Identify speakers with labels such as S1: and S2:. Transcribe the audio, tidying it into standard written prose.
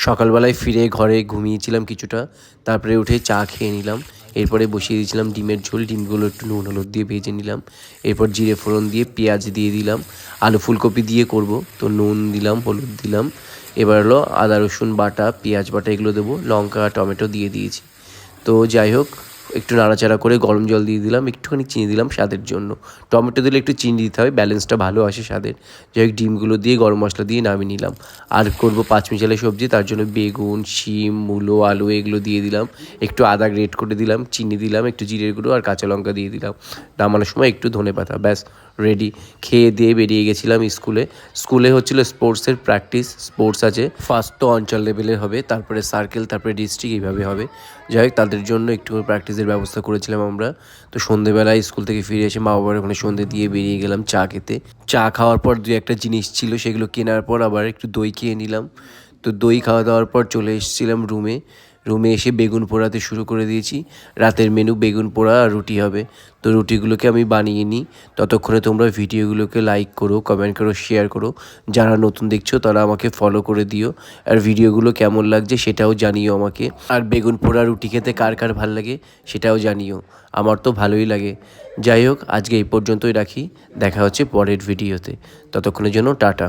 S1: সকালবেলায় ফিরে ঘরে ঘুমিয়েছিলাম কিছুটা, তারপরে উঠে চা খেয়ে নিলাম। এরপরে বসিয়ে দিয়েছিলাম ডিমের ঝোল, ডিমগুলো একটু নুন হলুদ দিয়ে ভেজে নিলাম। এরপর জিরে ফোড়ন দিয়ে পেঁয়াজ দিয়ে দিলাম, আলু ফুলকপি দিয়ে করব তো নুন দিলাম হলুদ দিলাম। এবার হলো আদা রসুন বাটা পেঁয়াজ বাটা এগুলো দেবো, লঙ্কা টমেটো দিয়ে দিয়েছি। তো যাই হোক, একটু নাড়াচাড়া করে গরম জল দিয়ে দিলাম, একটুখানি চিনি দিলাম স্বাদের জন্য। টমেটো দিলে একটু চিনি দিতে হবে, ব্যালেন্সটা ভালো আসে স্বাদের। যাই হোক, ডিমগুলো দিয়ে গরম মশলা দিয়ে নামিয়ে নিলাম। আর করব পাঁচমিশালি সবজি, তার জন্য বেগুন শিম মূলো আলু এগুলো দিয়ে দিলাম। একটু আদা গ্রেট করে দিলাম, চিনি দিলাম, একটু জিরের গুঁড়ো আর কাঁচা লঙ্কা দিয়ে দিলাম। নামানোর সময় একটু ধনেপাতা, ব্যাস রেডি। খেয়ে দিয়ে বেরিয়ে গেছিলাম স্কুলে। স্কুলে হচ্ছিল স্পোর্টসের প্র্যাকটিস, স্পোর্টস আছে। ফার্স্ট তো অঞ্চল লেভেলের হবে, তারপরে সার্কেল, তারপরে ডিস্ট্রিক্ট, এইভাবে হবে। যাই হোক, তাদের জন্য একটু প্র্যাকটিসের ব্যবস্থা করেছিলাম আমরা। তো সন্ধেবেলায় স্কুল থেকে ফিরে এসে মা বাবার ওখানে সন্ধে দিয়ে বেরিয়ে গেলাম চা খেতে। চা খাওয়ার পর দু একটা জিনিস ছিল, সেগুলো কেনার পর আবার একটু দই খেয়ে নিলাম। তো দই খাওয়া দাওয়ার পর চলে এসেছিলাম রুমে এসে বেগুন পোড়াতে শুরু করে দিয়েছি। রাতের মেনু বেগুন পোড়া আর রুটি হবে। তো রুটিগুলোকে আমি বানিয়ে নিই। ততক্ষণে তোমরা ভিডিওগুলোকে লাইক করো, কমেন্ট করো, শেয়ার করো। যারা নতুন দেখছো তারা আমাকে ফলো করে দিও। আর ভিডিওগুলো কেমন লাগছে সেটাও জানিও আমাকে। আর বেগুন পোড়া রুটি খেতে কার কার ভাল লাগে সেটাও জানিও। আমার তো ভালোই লাগে। যাই হোক, আজকে এই পর্যন্তই রাখি। দেখা হচ্ছে পরের ভিডিওতে। ততক্ষণের জন্য টাটা।